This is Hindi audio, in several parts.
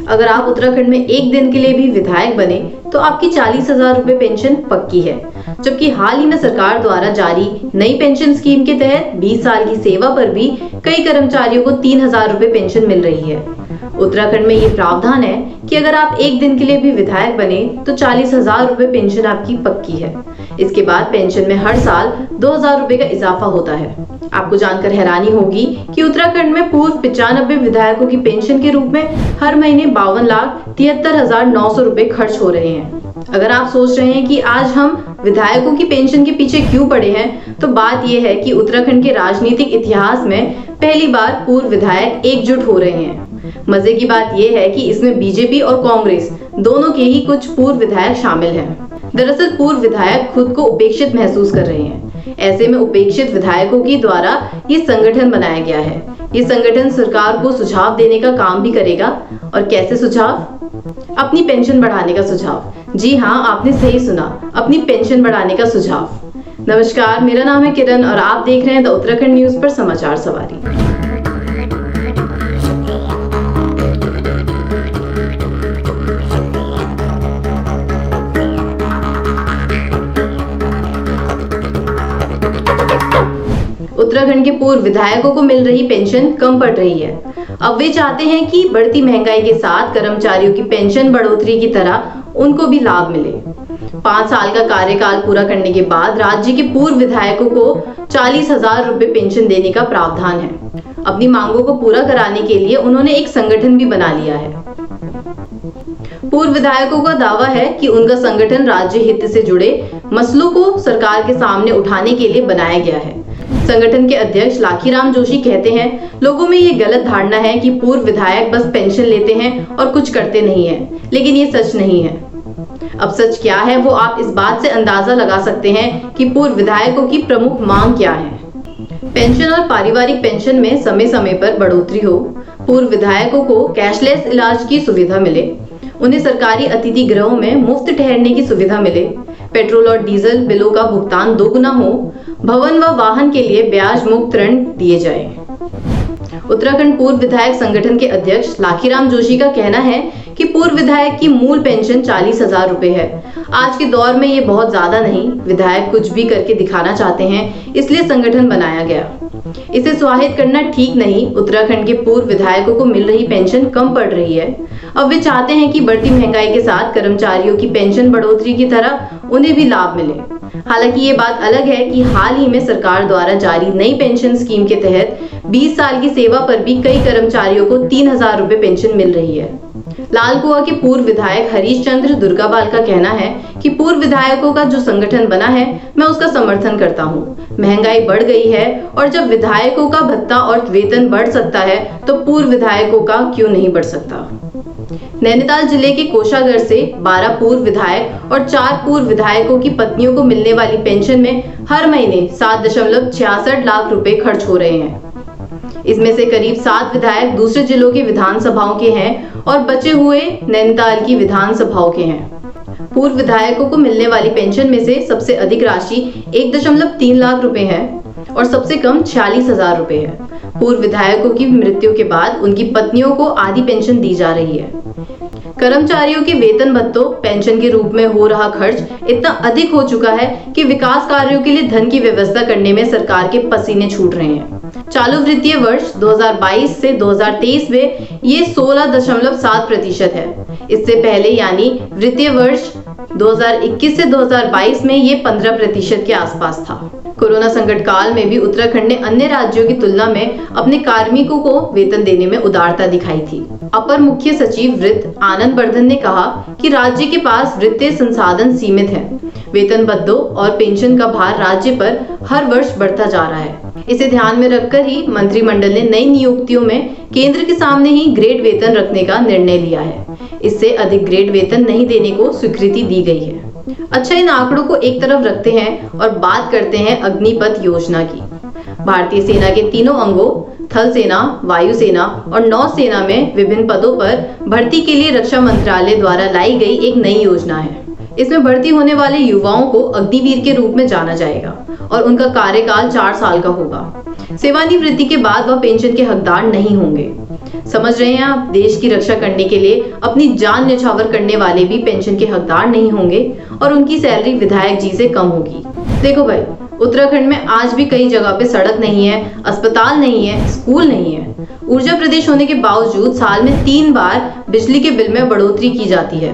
अगर आप उत्तराखंड में एक दिन के लिए भी विधायक बने तो आपकी 40,000 रुपए पेंशन पक्की है। जबकि हाल ही में सरकार द्वारा जारी नई पेंशन स्कीम के तहत 20 साल की सेवा पर भी कई कर्मचारियों को 3,000 रुपए पेंशन मिल रही है। उत्तराखंड में ये प्रावधान है कि अगर आप एक दिन के लिए भी विधायक बने तो 40,000 रुपए पेंशन आपकी पक्की है। इसके बाद पेंशन में हर साल 2,000 रुपए का इजाफा होता है। आपको जानकर हैरानी होगी कि उत्तराखंड में पूर्व 95 विधायकों की पेंशन के रूप में हर महीने 52,73,900 रुपए खर्च हो रहे हैं। अगर आप सोच रहे हैं कि आज हम विधायकों की पेंशन के पीछे क्यों पड़े हैं, तो बात यह है कि उत्तराखंड के राजनीतिक इतिहास में पहली बार पूर्व विधायक एकजुट हो रहे हैं। मजे की बात यह है कि इसमें बीजेपी और कांग्रेस दोनों के ही कुछ पूर्व विधायक शामिल हैं। दरअसल पूर्व विधायक खुद को उपेक्षित महसूस कर रहे हैं। ऐसे में उपेक्षित विधायकों के द्वारा ये संगठन बनाया गया है। ये संगठन सरकार को सुझाव देने का काम भी करेगा। और कैसे सुझाव? अपनी पेंशन बढ़ाने का सुझाव। जी हाँ, आपने सही सुना, अपनी पेंशन बढ़ाने का सुझाव। नमस्कार, मेरा नाम है किरण और आप देख रहे हैं द उत्तराखंड न्यूज पर समाचार सवारी। उत्तराखंड के पूर्व विधायकों को मिल रही पेंशन कम पड़ रही है। अब वे चाहते हैं कि बढ़ती महंगाई के साथ कर्मचारियों की पेंशन बढ़ोतरी की तरह उनको भी लाभ मिले। 5 साल का कार्यकाल पूरा करने के बाद राज्य के पूर्व विधायकों को 40,000 रुपए पेंशन देने का प्रावधान है। अपनी मांगों को पूरा कराने के लिए उन्होंने एक संगठन भी बना लिया है। पूर्व विधायकों का दावा है कि उनका संगठन राज्य हित से जुड़े मसलों को सरकार के सामने उठाने के लिए बनाया गया है। संगठन के अध्यक्ष लाखीराम जोशी कहते हैं, लोगों में ये गलत धारणा है कि पूर्व विधायक बस पेंशन लेते हैं और कुछ करते नहीं हैं, लेकिन ये सच नहीं है। अब सच क्या है वो आप इस बात से अंदाजा लगा सकते हैं कि पूर्व विधायकों की प्रमुख मांग क्या है। पेंशन और पारिवारिक पेंशन में समय समय पर बढ़ोतरी हो, पूर्व विधायकों को कैशलेस इलाज की सुविधा मिले, उन्हें सरकारी अतिथि गृहों में मुफ्त ठहरने की सुविधा मिले, पेट्रोल और डीजल बिलों का भुगतान दोगुना हो, भवन व वाहन के लिए ब्याज मुक्त ऋण दिए जाए। उत्तराखंड पूर्व विधायक संगठन के अध्यक्ष लाखीराम जोशी का कहना है कि पूर्व विधायक की मूल पेंशन 40,000 रुपए है। आज के दौर में ये बहुत ज्यादा नहीं। विधायक कुछ भी करके दिखाना चाहते हैं, इसलिए संगठन बनाया गया। इसे स्वाहित करना ठीक नहीं। उत्तराखंड के पूर्व विधायकों को मिल रही पेंशन कम पड़ रही है। अब वे चाहते हैं कि बढ़ती महंगाई के साथ कर्मचारियों की पेंशन बढ़ोतरी की तरह उन्हें भी लाभ मिले। हालांकि ये बात अलग है कि हाल ही में सरकार द्वारा जारी नई पेंशन स्कीम के तहत 20 साल की सेवा पर भी कई कर्मचारियों को 3,000 रुपए पेंशन मिल रही है। लालकुआ के पूर्व विधायक हरीश चंद्र दुर्गापाल का कहना है कि पूर्व विधायकों का जो संगठन बना है, मैं उसका समर्थन करता हूँ। महंगाई बढ़ गई है और जब विधायकों का भत्ता और वेतन बढ़ सकता है तो पूर्व विधायकों का क्यों नहीं बढ़ सकता। नैनीताल जिले के कोषागार से 12 पूर्व विधायक और 4 पूर्व विधायकों की पत्नियों को मिलने वाली पेंशन में हर महीने 7.66 लाख रुपए खर्च हो रहे हैं। इसमें से करीब 7 विधायक दूसरे जिलों के विधानसभाओं के हैं और बचे हुए नैनीताल की विधानसभाओं के हैं। पूर्व विधायकों को मिलने वाली पेंशन में से सबसे अधिक राशि 1.3 लाख रुपए है और सबसे कम 46,000 रुपए है। पूर्व विधायकों की मृत्यु के बाद उनकी पत्नियों को आधी पेंशन दी जा रही है। कर्मचारियों के वेतन भत्तों पेंशन के रूप में हो रहा खर्च इतना अधिक हो चुका है कि विकास कार्यों के लिए धन की व्यवस्था करने में सरकार के पसीने छूट रहे हैं। चालू वित्तीय वर्ष 2022 से 2023 में ये 16.7% है। इससे पहले यानी वित्तीय वर्ष 2021 से 2022 में ये 15% के आसपास था। कोरोना संकट काल में भी उत्तराखंड ने अन्य राज्यों की तुलना में अपने कार्मिकों को वेतन देने में उदारता दिखाई थी। अपर मुख्य सचिव वित्त आनंद वर्धन ने कहा कि राज्य के पास वित्तीय संसाधन सीमित है। वेतन भत्तों और पेंशन का भार राज्य पर हर वर्ष बढ़ता जा रहा है। इसे ध्यान में रखकर ही मंत्रिमंडल ने नई नियुक्तियों में केंद्र के सामने ही ग्रेड वेतन रखने का निर्णय लिया है। इससे अधिक ग्रेड वेतन नहीं देने को स्वीकृति दी गई है। अच्छा, इन आंकड़ों को एक तरफ रखते हैं और बात करते हैं अग्निपथ योजना की। भारतीय सेना के तीनों अंगों थल सेना, वायुसेना और नौसेना में विभिन्न पदों पर भर्ती के लिए रक्षा मंत्रालय द्वारा लाई गई एक नई योजना है। इसमें भर्ती होने वाले युवाओं को अग्निवीर के रूप में जाना जाएगा और उनका कार्यकाल 4 साल का होगा। सेवानिवृत्ति के बाद वह पेंशन के हकदार नहीं होंगे। समझ रहे हैं आप, देश की रक्षा करने के लिए अपनी जान न्यौछावर करने वाले भी पेंशन के हकदार नहीं होंगे और उनकी सैलरी विधायक जी से कम होगी। देखो भाई, उत्तराखंड में आज भी कई जगह पे सड़क नहीं है, अस्पताल नहीं है, स्कूल नहीं है। ऊर्जा प्रदेश होने के बावजूद साल में 3 बार बिजली के बिल में बढ़ोतरी की जाती है।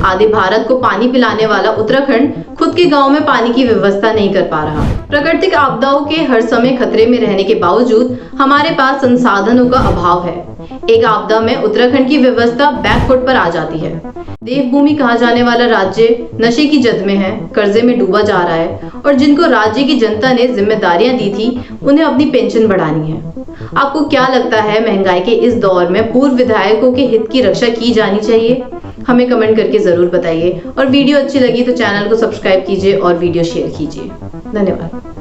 आधे भारत को पानी पिलाने वाला उत्तराखंड खुद के गांव में पानी की व्यवस्था नहीं कर पा रहा। प्राकृतिक आपदाओं के हर समय खतरे में रहने के बावजूद हमारे पास संसाधनों का अभाव है। एक आपदा में उत्तराखंड की व्यवस्था बैकफुट पर आ जाती है। देवभूमि कहा जाने वाला राज्य नशे की जद में है, कर्जे में डूबा जा रहा है और जिनको राज्य की जनता ने जिम्मेदारियां दी थी उन्हें अपनी पेंशन बढ़ानी है। आपको क्या लगता है, महंगाई के इस दौर में पूर्व विधायकों के हित की रक्षा की जानी चाहिए? हमें कमेंट करके जरूर बताइए और वीडियो अच्छी लगी तो चैनल को सब्सक्राइब कीजिए और वीडियो शेयर कीजिए। धन्यवाद।